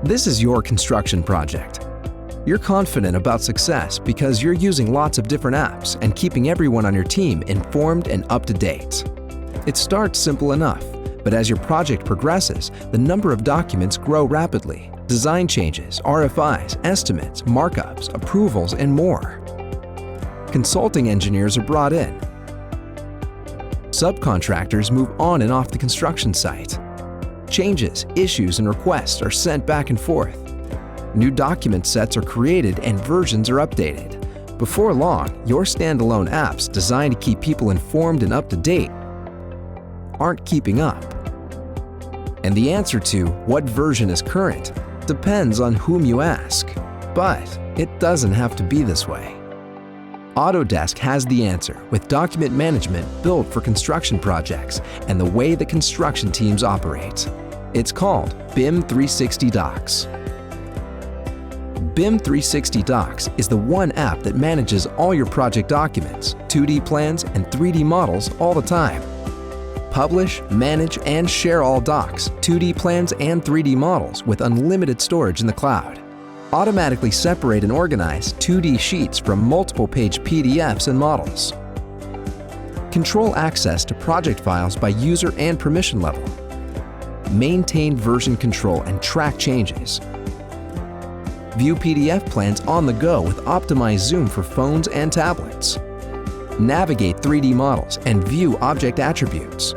This is your construction project. You're confident about success because you're using lots of different apps and keeping everyone on your team informed and up to date. It starts simple enough, but as your project progresses, the number of documents grow rapidly. Design changes, RFIs, estimates, markups, approvals, and more. Consulting engineers are brought in. Subcontractors move on and off the construction site. Changes, issues, and requests are sent back and forth. New document sets are created and versions are updated. Before long, your standalone apps designed to keep people informed and up to date aren't keeping up. And the answer to what version is current depends on whom you ask. But it doesn't have to be this way. Autodesk has the answer with document management built for construction projects and the way that construction teams operate. It's called BIM 360 Docs. BIM 360 Docs is the one app that manages all your project documents, 2D plans, and 3D models all the time. Publish, manage, and share all docs, 2D plans, and 3D models with unlimited storage in the cloud. Automatically separate and organize 2D sheets from multiple page PDFs and models. Control access to project files by user and permission level. Maintain version control and track changes. View PDF plans on the go with optimized zoom for phones and tablets. Navigate 3D models and view object attributes.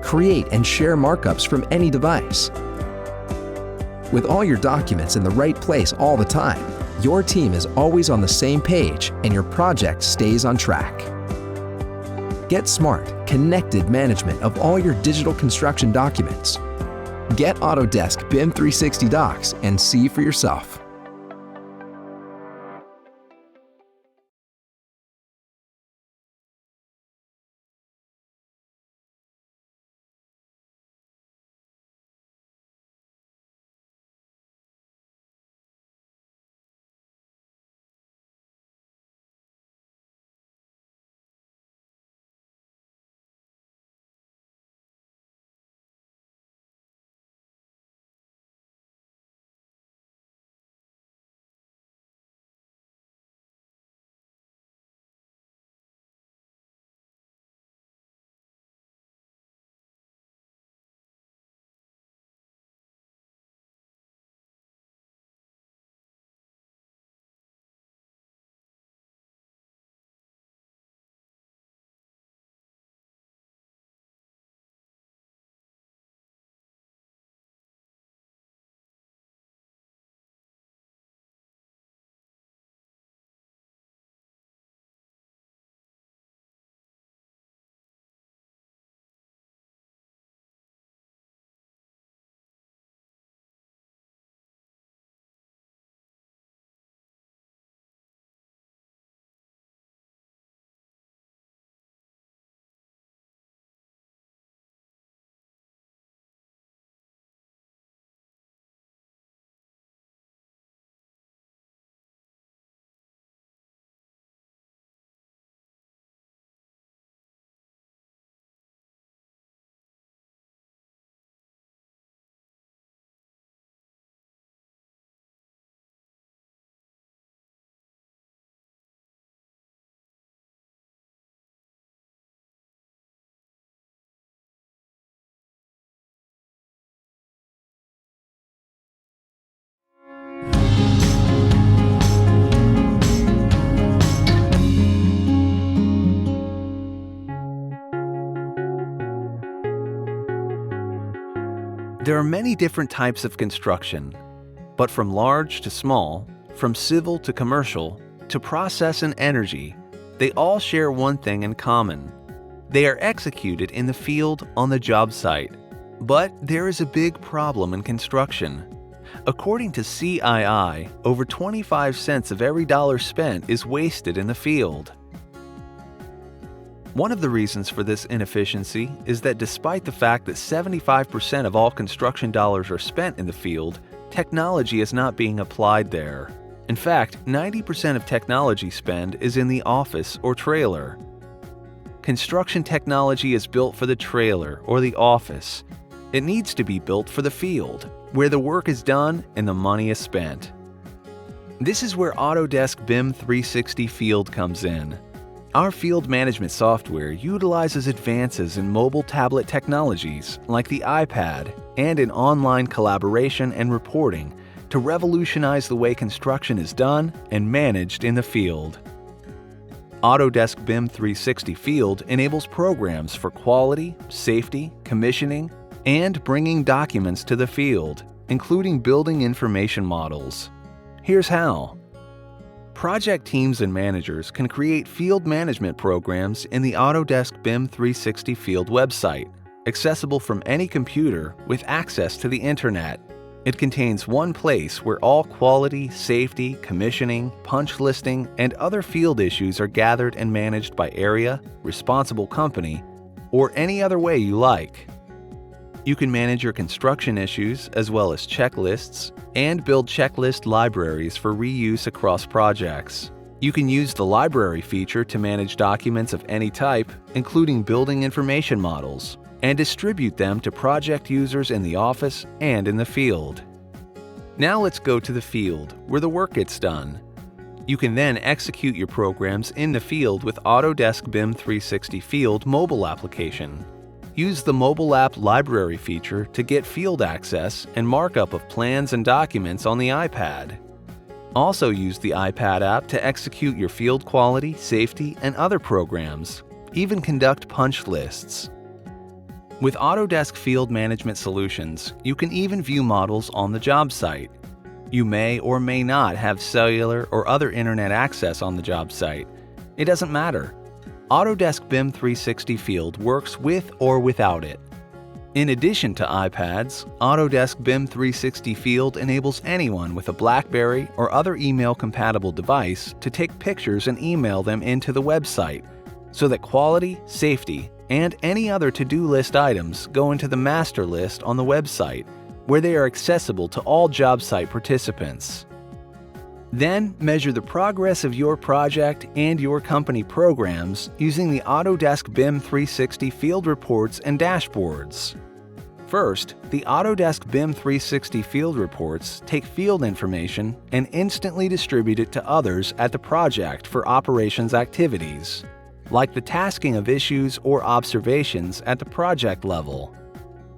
Create and share markups from any device. With all your documents in the right place all the time, your team is always on the same page and your project stays on track. Get smart, connected management of all your digital construction documents. Get Autodesk BIM 360 Docs and see for yourself. There are many different types of construction, but from large to small, from civil to commercial, to process and energy, they all share one thing in common. They are executed in the field on the job site. But there is a big problem in construction. According to CII, over 25 cents of every dollar spent is wasted in the field. One of the reasons for this inefficiency is that despite the fact that 75% of all construction dollars are spent in the field, technology is not being applied there. In fact, 90% of technology spend is in the office or trailer. Construction technology is built for the trailer or the office. It needs to be built for the field, where the work is done and the money is spent. This is where Autodesk BIM 360 Field comes in. Our field management software utilizes advances in mobile tablet technologies like the iPad and in online collaboration and reporting to revolutionize the way construction is done and managed in the field. Autodesk BIM 360 Field enables programs for quality, safety, commissioning, and bringing documents to the field, including building information models. Here's how. Project teams and managers can create field management programs in the Autodesk BIM 360 Field website, accessible from any computer with access to the Internet. It contains one place where all quality, safety, commissioning, punch listing, and other field issues are gathered and managed by area, responsible company, or any other way you like. You can manage your construction issues as well as checklists and build checklist libraries for reuse across projects. You can use the library feature to manage documents of any type, including building information models, and distribute them to project users in the office and in the field. Now let's go to the field, where the work gets done. You can then execute your programs in the field with Autodesk BIM 360 Field mobile application. Use the mobile app library feature to get field access and markup of plans and documents on the iPad. Also use the iPad app to execute your field quality, safety, and other programs. Even conduct punch lists. With Autodesk Field Management Solutions, you can even view models on the job site. You may or may not have cellular or other internet access on the job site. It doesn't matter. Autodesk BIM 360 Field works with or without it. In addition to iPads, Autodesk BIM 360 Field enables anyone with a BlackBerry or other email-compatible device to take pictures and email them into the website, so that quality, safety, and any other to-do list items go into the master list on the website, where they are accessible to all job site participants. Then measure the progress of your project and your company programs using the Autodesk BIM 360 Field reports and dashboards. First, the Autodesk BIM 360 Field reports take field information and instantly distribute it to others at the project for operations activities, like the tasking of issues or observations at the project level.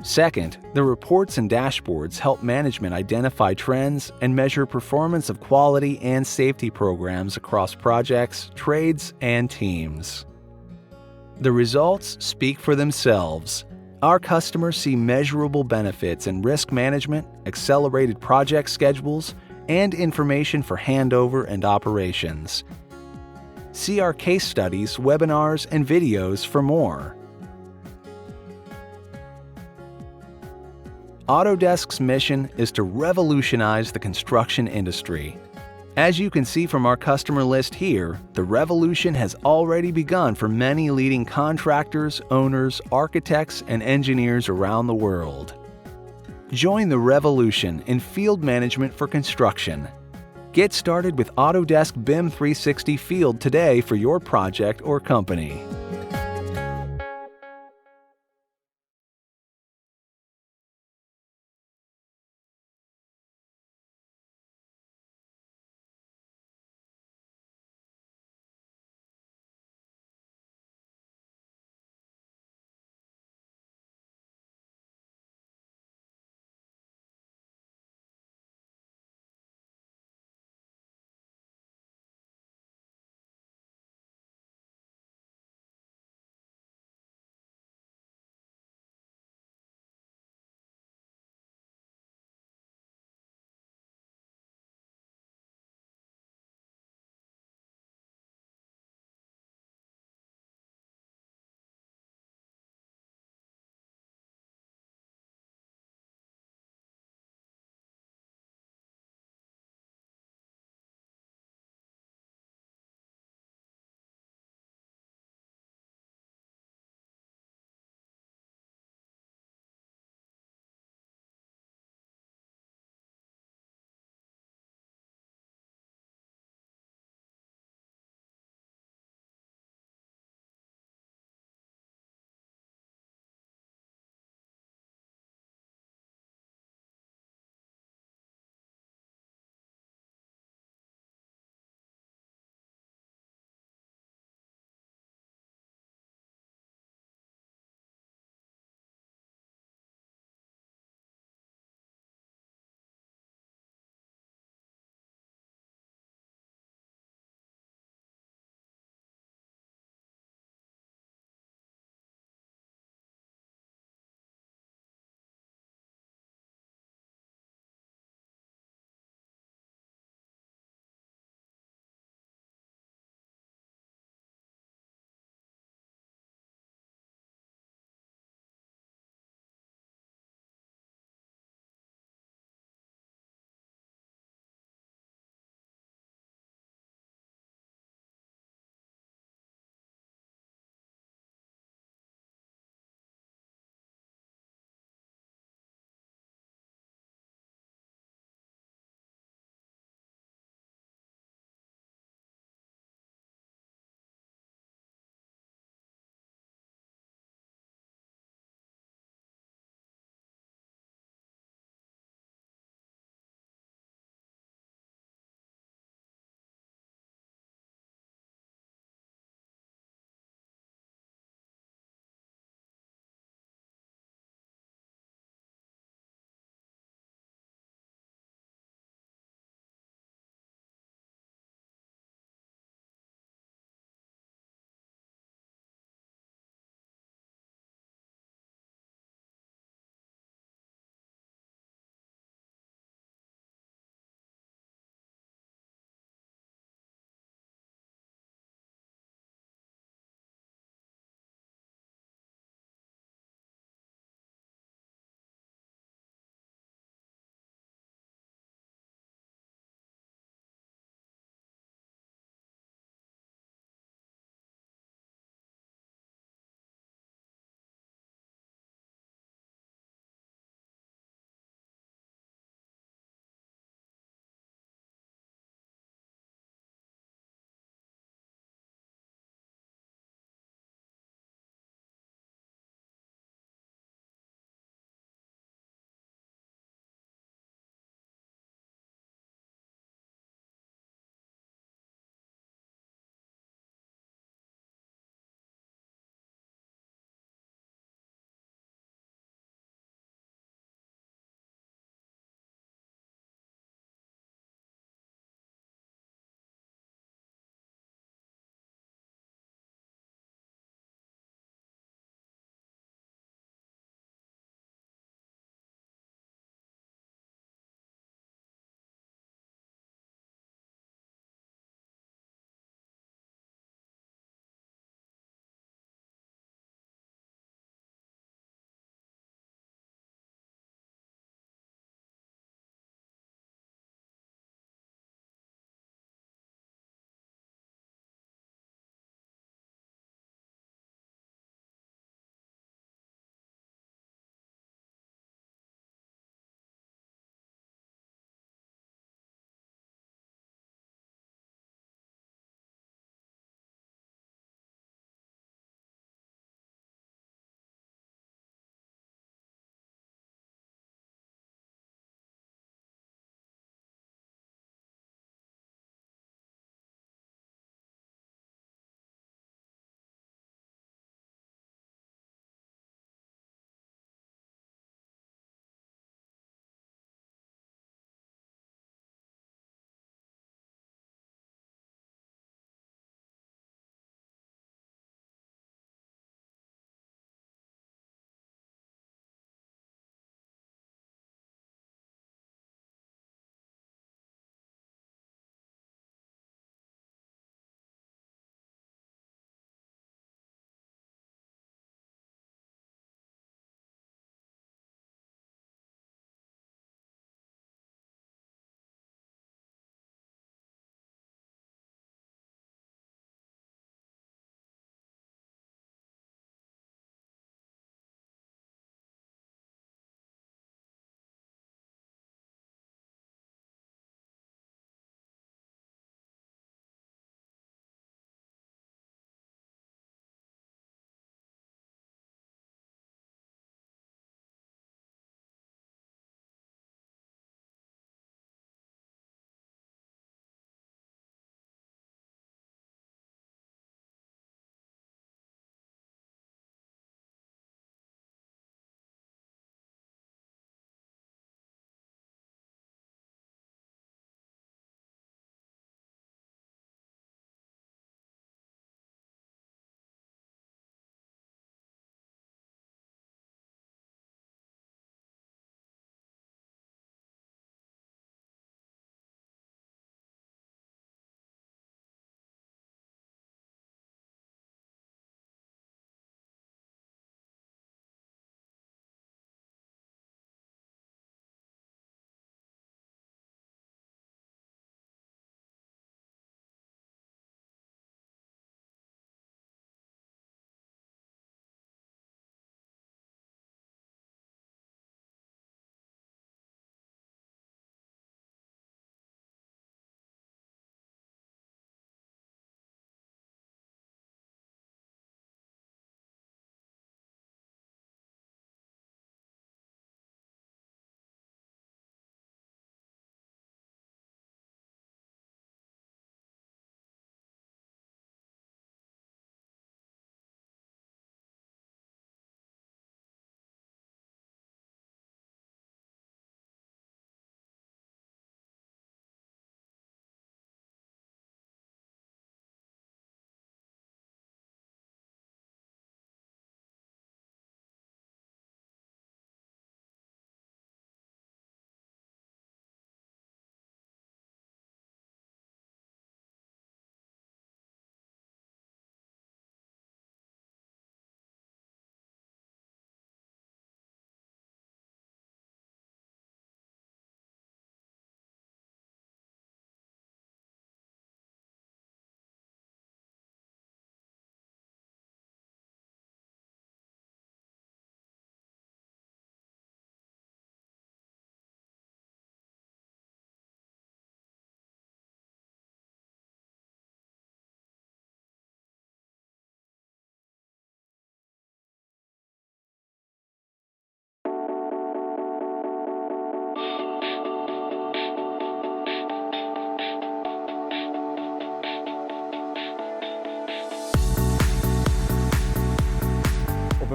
Second, the reports and dashboards help management identify trends and measure performance of quality and safety programs across projects, trades, and teams. The results speak for themselves. Our customers see measurable benefits in risk management, accelerated project schedules, and information for handover and operations. See our case studies, webinars, and videos for more. Autodesk's mission is to revolutionize the construction industry. As you can see from our customer list here, the revolution has already begun for many leading contractors, owners, architects, and engineers around the world. Join the revolution in field management for construction. Get started with Autodesk BIM 360 Field today for your project or company.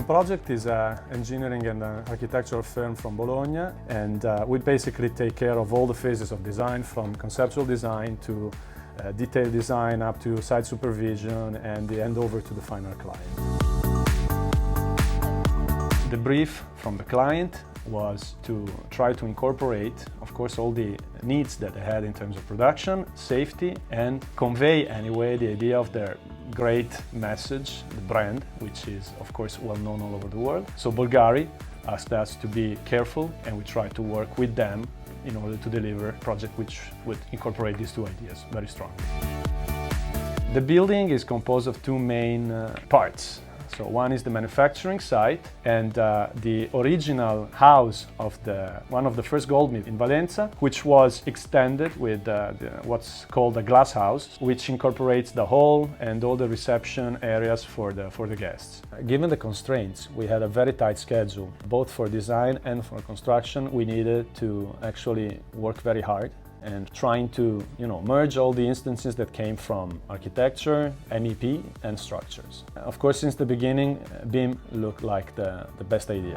The project is an engineering and architectural firm from Bologna, and we basically take care of all the phases of design, from conceptual design to detailed design up to site supervision and the handover to the final client. The brief from the client was to try to incorporate, of course, all the needs that they had in terms of production, safety, and convey anyway the idea of their great message, the brand, which is of course well known all over the world. So Bulgari asked us to be careful, and we tried to work with them in order to deliver a project which would incorporate these two ideas very strongly. The building is composed of two main parts. So one is the manufacturing site, and the original house of one of the first gold mills in Valencia, which was extended with what's called a glass house, which incorporates the hall and all the reception areas for the guests. Given the constraints, we had a very tight schedule, both for design and for construction. We needed to actually work very hard and trying to, merge all the instances that came from architecture, MEP, and structures. Of course, since the beginning, BIM looked like the best idea.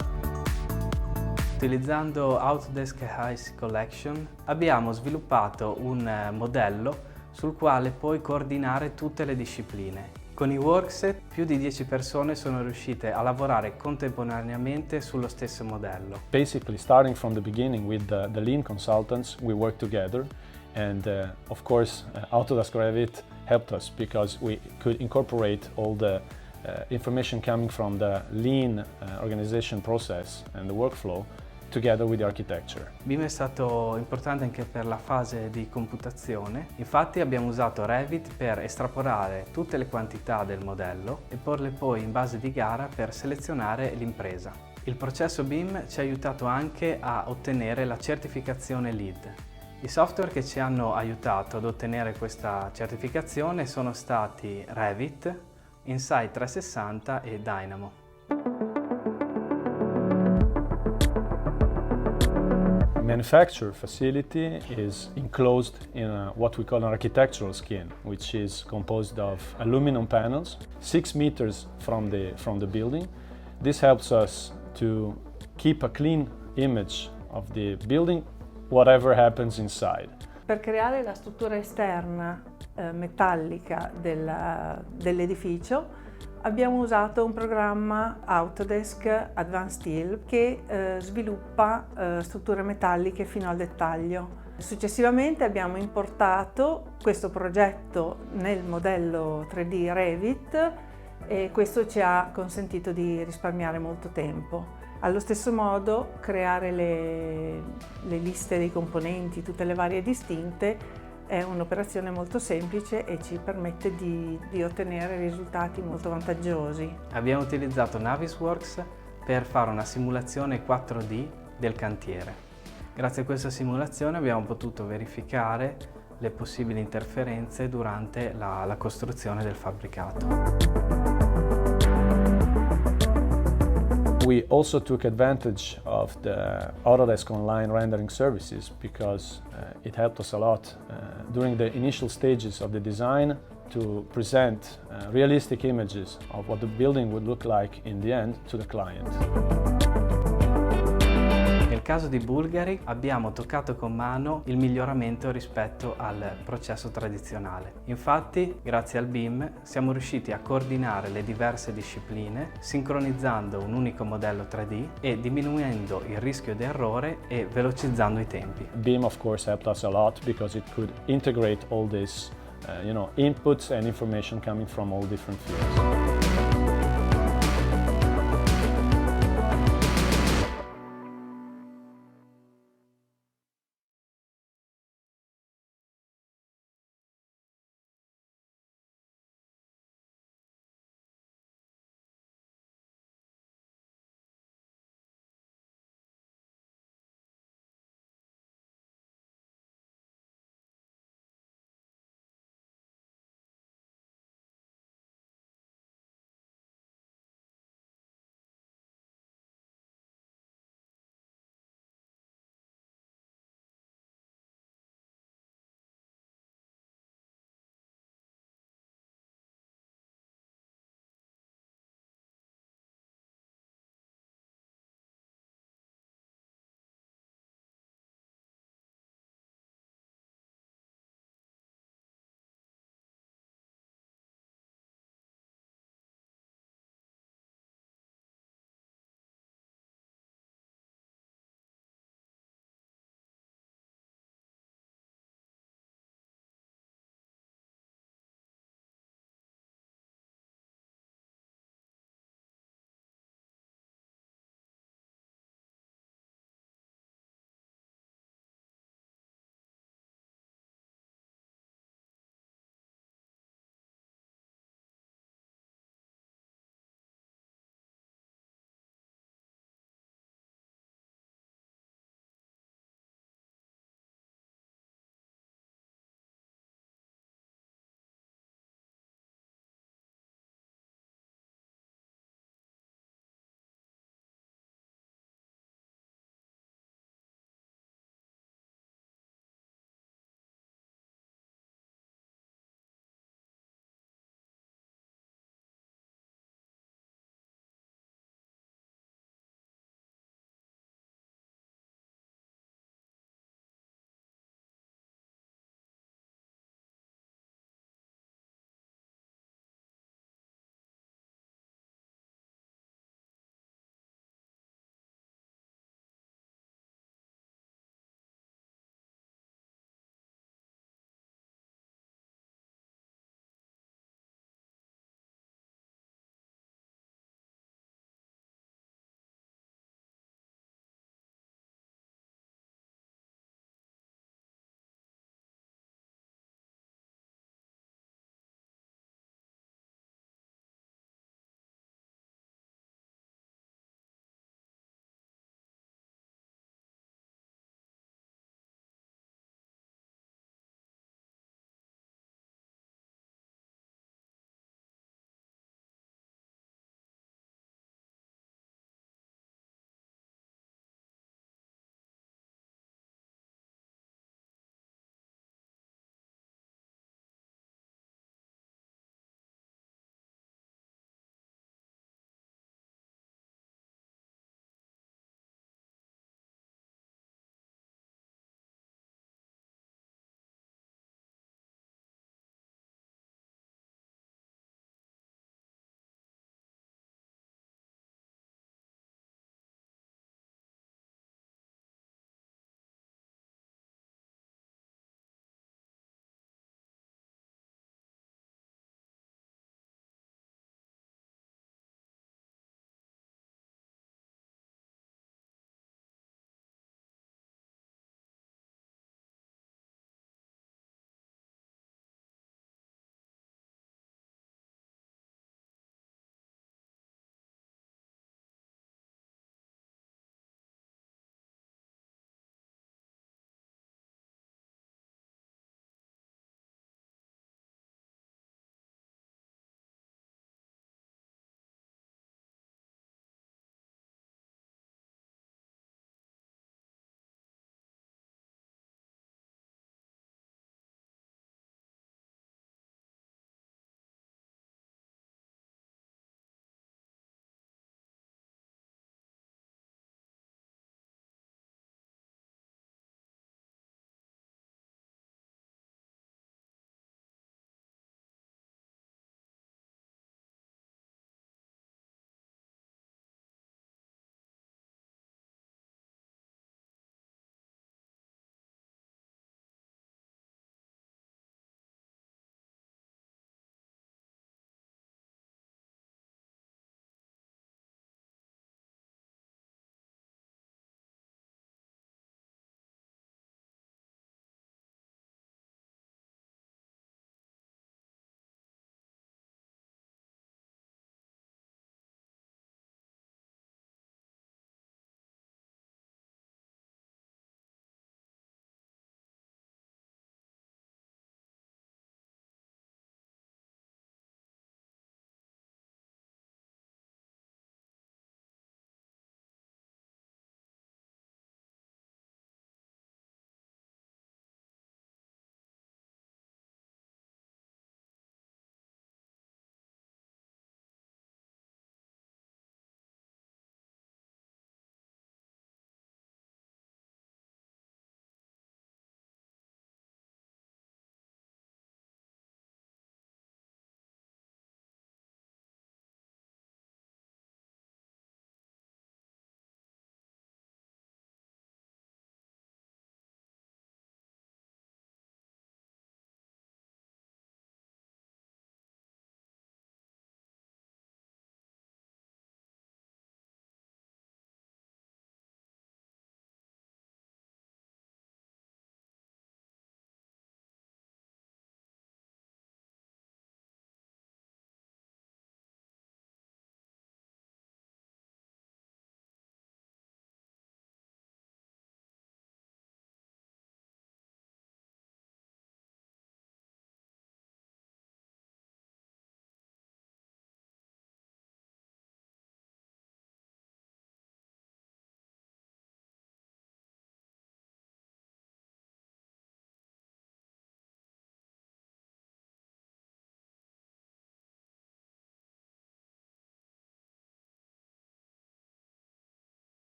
Utilizzando Autodesk AEC Collection abbiamo sviluppato un modello sul quale puoi coordinare tutte le discipline. Con i workset più di 10 persone sono riuscite a lavorare contemporaneamente sullo stesso modello. Basically, starting from the beginning with the lean consultants, we worked together, and of course Autodesk Revit helped us because we could incorporate all the information coming from the lean organization process and the workflow together with the architecture. BIM è stato importante anche per la fase di computazione, infatti abbiamo usato Revit per estrapolare tutte le quantità del modello e porle poi in base di gara per selezionare l'impresa. Il processo BIM ci ha aiutato anche a ottenere la certificazione LEED. I software che ci hanno aiutato ad ottenere questa certificazione sono stati Revit, Insight 360 e Dynamo. Manufacture facility is enclosed in what we call an architectural skin, which is composed of aluminum panels 6 meters from the building. This helps us to keep a clean image of the building, whatever happens inside. Per creare la struttura esterna metallica dell'edificio abbiamo usato un programma Autodesk Advanced Steel che sviluppa strutture metalliche fino al dettaglio. Successivamente abbiamo importato questo progetto nel modello 3D Revit e questo ci ha consentito di risparmiare molto tempo. Allo stesso modo creare le liste dei componenti, tutte le varie distinte, è un'operazione molto semplice e ci permette di ottenere risultati molto vantaggiosi. Abbiamo utilizzato Navisworks per fare una simulazione 4D del cantiere. Grazie a questa simulazione abbiamo potuto verificare le possibili interferenze durante la costruzione del fabbricato. We also took advantage of the Autodesk online rendering services because it helped us a lot during the initial stages of the design to present realistic images of what the building would look like in the end to the client. Nel caso di Bulgari abbiamo toccato con mano il miglioramento rispetto al processo tradizionale. Infatti, grazie al BIM, siamo riusciti a coordinare le diverse discipline, sincronizzando un unico modello 3D e diminuendo il rischio di errore e velocizzando i tempi. BIM, of course, helped us a lot because it could integrate all this, inputs and information coming from all different fields.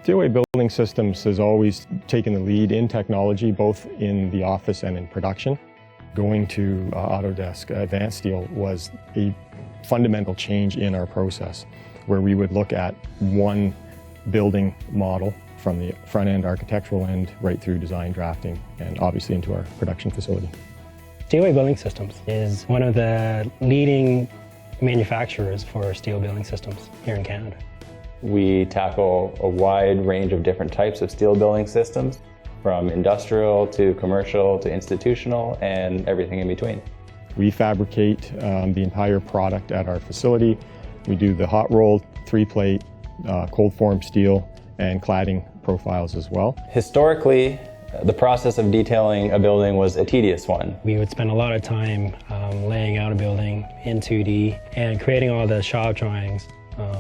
Steelway Building Systems has always taken the lead in technology, both in the office and in production. Going to Autodesk Advanced Steel was a fundamental change in our process, where we would look at one building model from the front-end architectural end right through design, drafting, and obviously into our production facility. Steelway Building Systems is one of the leading manufacturers for steel building systems here in Canada. We tackle a wide range of different types of steel building systems, from industrial to commercial to institutional and everything in between. We fabricate the entire product at our facility. We do the hot rolled, 3-plate, cold form steel, and cladding profiles as well. Historically, the process of detailing a building was a tedious one. We would spend a lot of time laying out a building in 2D and creating all the shop drawings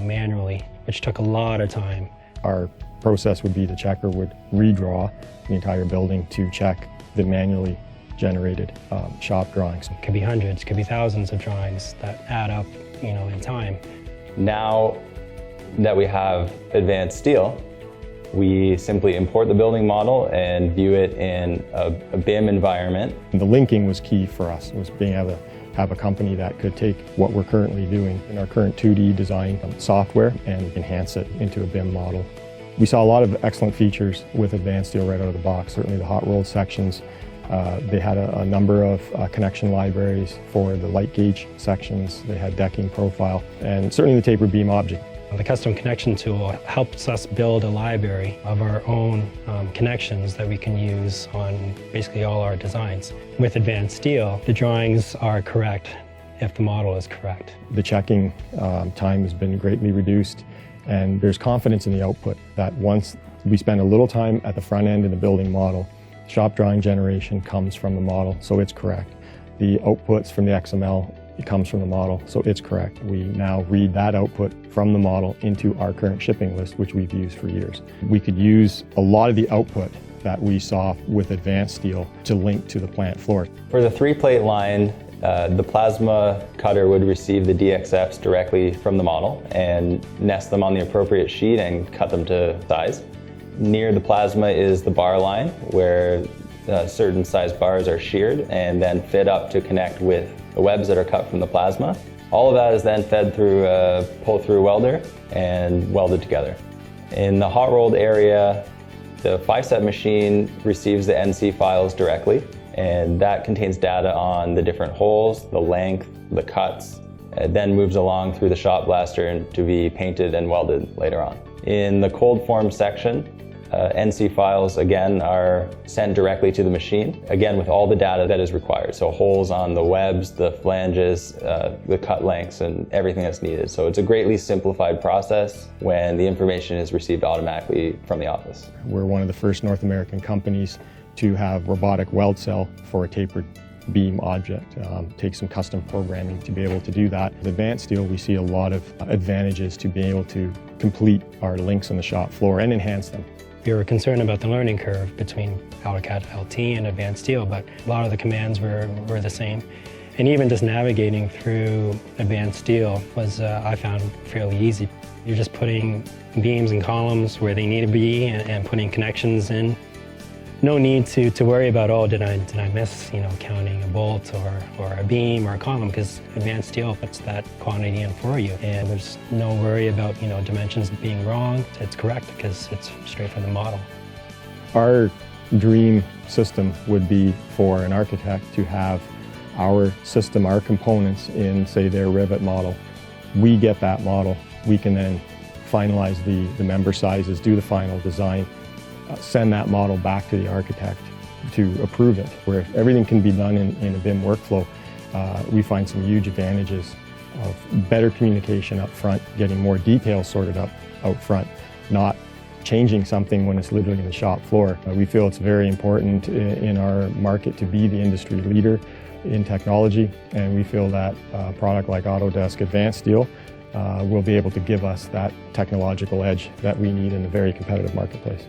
manually, which took a lot of time. Our process would be the checker would redraw the entire building to check the manually generated shop drawings. It could be hundreds, could be thousands of drawings that add up, in time. Now that we have advanced steel, we simply import the building model and view it in a BIM environment. The linking was key for us, was being able to have a company that could take what we're currently doing in our current 2D design software and enhance it into a BIM model. We saw a lot of excellent features with Advanced Steel right out of the box, certainly the hot rolled sections. They had a number of connection libraries for the light gauge sections. They had decking profile, and certainly the tapered beam object. The custom connection tool helps us build a library of our own connections that we can use on basically all our designs. With Advanced Steel, the drawings are correct if the model is correct. The checking time has been greatly reduced, and there's confidence in the output that once we spend a little time at the front end in the building model, shop drawing generation comes from the model, so it's correct. The outputs from the XML, it comes from the model, so it's correct. We now read that output from the model into our current shipping list, which we've used for years. We could use a lot of the output that we saw with Advanced Steel to link to the plant floor. For the 3-plate line, the plasma cutter would receive the DXFs directly from the model and nest them on the appropriate sheet and cut them to size. Near the plasma is the bar line, where certain size bars are sheared and then fit up to connect with the webs that are cut from the plasma. All of that is then fed through a pull-through welder and welded together. In the hot rolled area, the 5-set machine receives the NC files directly, and that contains data on the different holes, the length, the cuts. It then moves along through the shot blaster to be painted and welded later on. In the cold form section, NC files again are sent directly to the machine, again with all the data that is required. So holes on the webs, the flanges, the cut lengths, and everything that's needed. So it's a greatly simplified process when the information is received automatically from the office. We're one of the first North American companies to have robotic weld cell for a tapered beam object. Takes some custom programming to be able to do that. With Advanced Steel, we see a lot of advantages to being able to complete our links on the shop floor and enhance them. We were concerned about the learning curve between AutoCAD LT and Advanced Steel, but a lot of the commands were the same. And even just navigating through Advanced Steel was, I found, fairly easy. You're just putting beams and columns where they need to be and putting connections in. No need to worry about, oh, did I miss, counting a bolt or a beam or a column, because Advanced Steel puts that quantity in for you. And there's no worry about, dimensions being wrong. It's correct because it's straight from the model. Our dream system would be for an architect to have our system, our components in, say, their rivet model. We get that model. We can then finalize the member sizes, do the final design, send that model back to the architect to approve it. Where everything can be done in a BIM workflow, we find some huge advantages of better communication up front, getting more details sorted out front, not changing something when it's literally in the shop floor. We feel it's very important in our market to be the industry leader in technology, and we feel that a product like Autodesk Advanced Steel will be able to give us that technological edge that we need in a very competitive marketplace.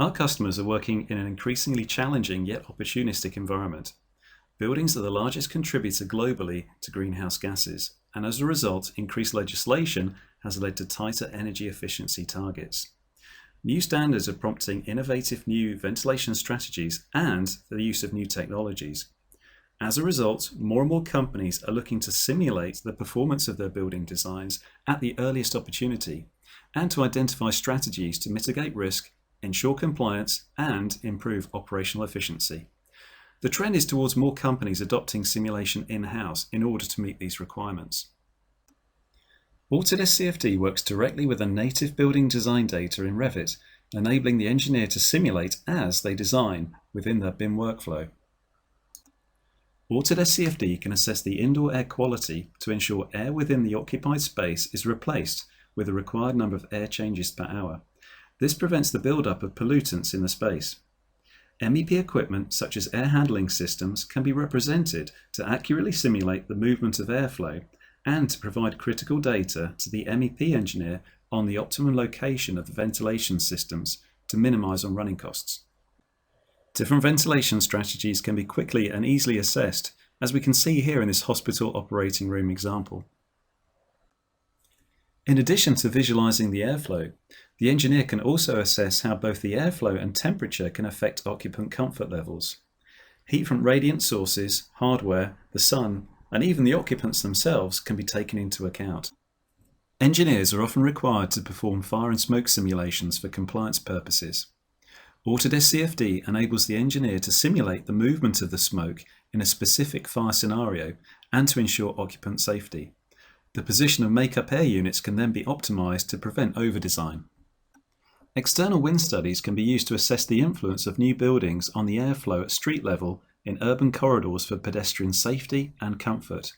Our customers are working in an increasingly challenging yet opportunistic environment. Buildings are the largest contributor globally to greenhouse gases, and as a result, increased legislation has led to tighter energy efficiency targets. New standards are prompting innovative new ventilation strategies and the use of new technologies. As a result, more and more companies are looking to simulate the performance of their building designs at the earliest opportunity and to identify strategies to mitigate risk, ensure compliance, and improve operational efficiency. The trend is towards more companies adopting simulation in-house in order to meet these requirements. Autodesk CFD works directly with the native building design data in Revit, enabling the engineer to simulate as they design within their BIM workflow. Autodesk CFD can assess the indoor air quality to ensure air within the occupied space is replaced with the required number of air changes per hour. This prevents the buildup of pollutants in the space. MEP equipment such as air handling systems can be represented to accurately simulate the movement of airflow and to provide critical data to the MEP engineer on the optimum location of the ventilation systems to minimize on running costs. Different ventilation strategies can be quickly and easily assessed, as we can see here in this hospital operating room example. In addition to visualizing the airflow, the engineer can also assess how both the airflow and temperature can affect occupant comfort levels. Heat from radiant sources, hardware, the sun, and even the occupants themselves can be taken into account. Engineers are often required to perform fire and smoke simulations for compliance purposes. Autodesk CFD enables the engineer to simulate the movement of the smoke in a specific fire scenario and to ensure occupant safety. The position of make-up air units can then be optimized to prevent over-design. External wind studies can be used to assess the influence of new buildings on the airflow at street level in urban corridors for pedestrian safety and comfort.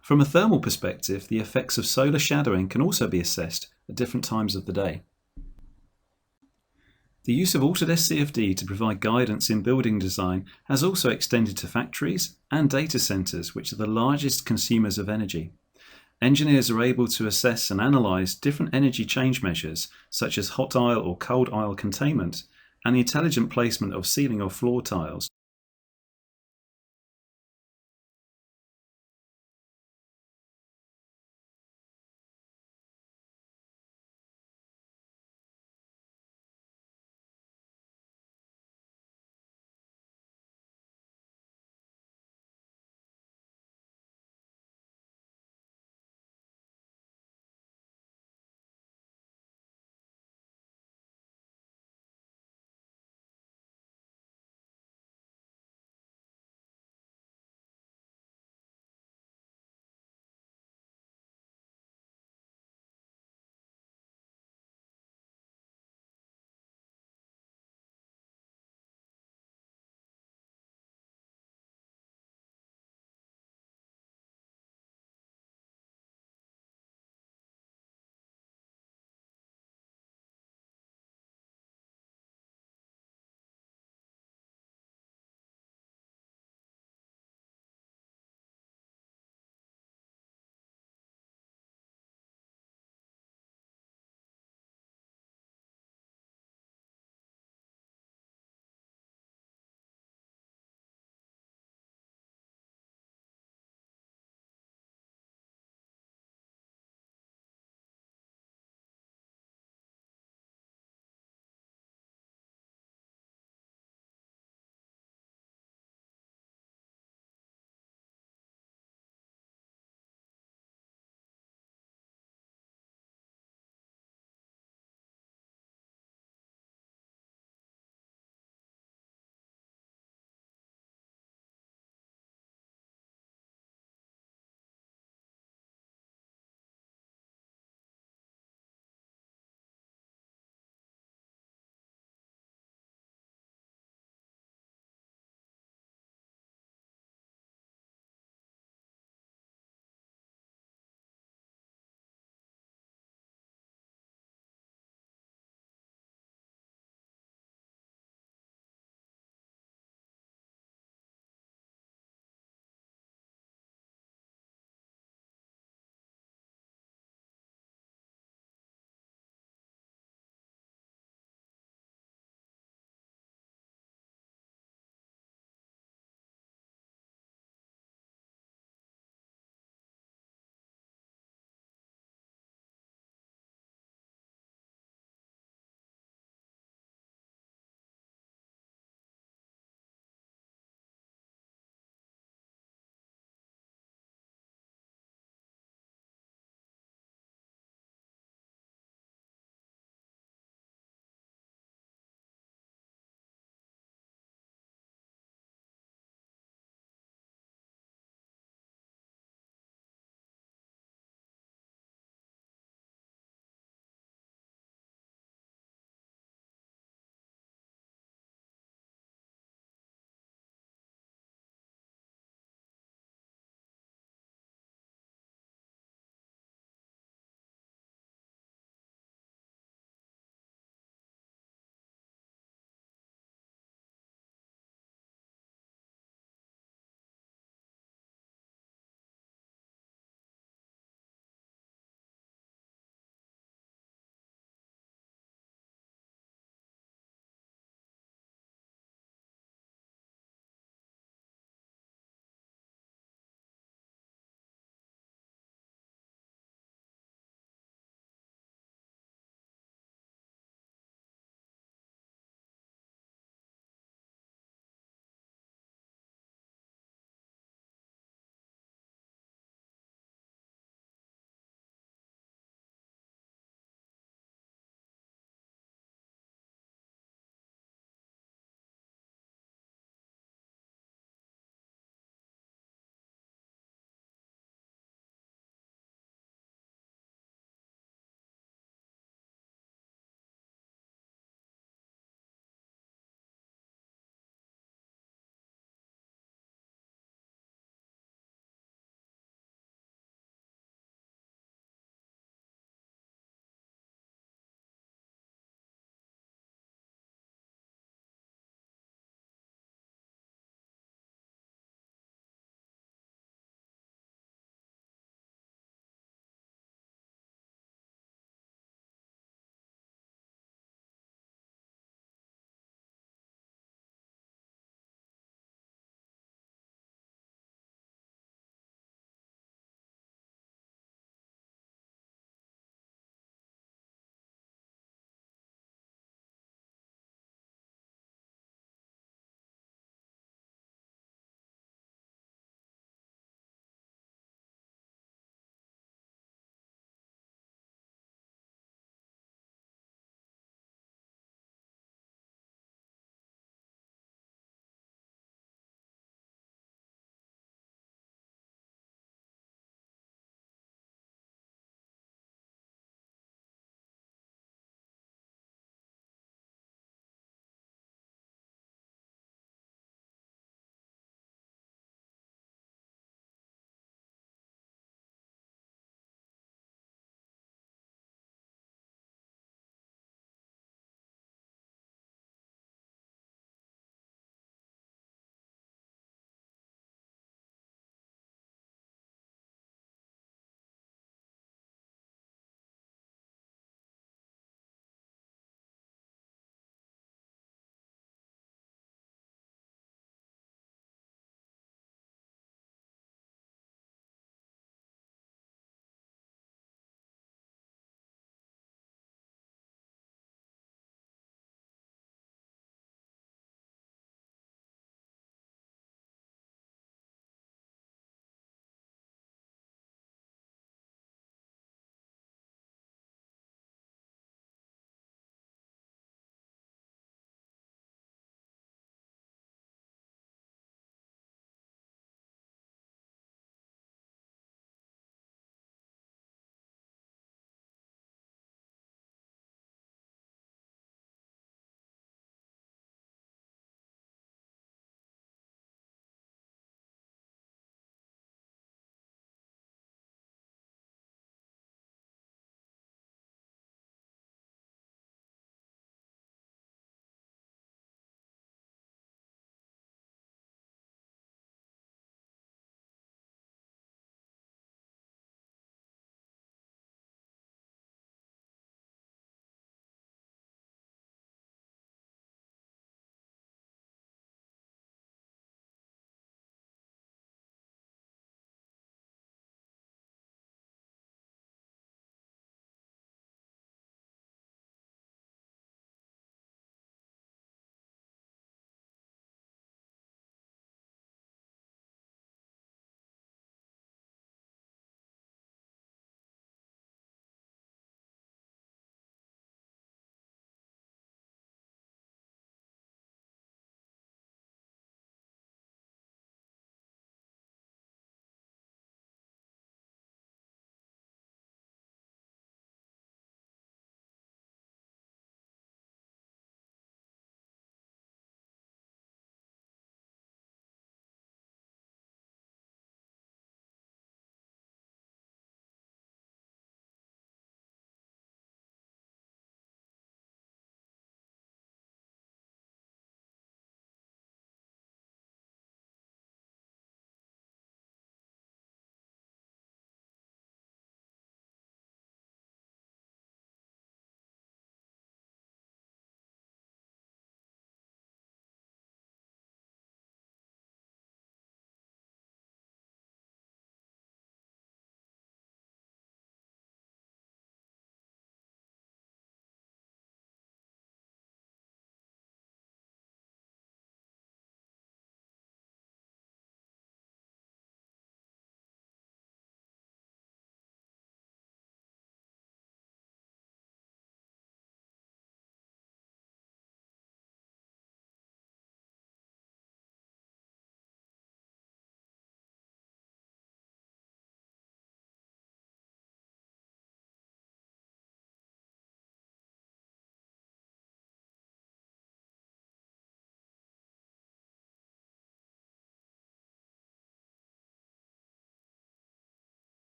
From a thermal perspective, the effects of solar shadowing can also be assessed at different times of the day. The use of Autodesk CFD to provide guidance in building design has also extended to factories and data centers, which are the largest consumers of energy. Engineers are able to assess and analyze different energy change measures, such as hot aisle or cold aisle containment, and the intelligent placement of ceiling or floor tiles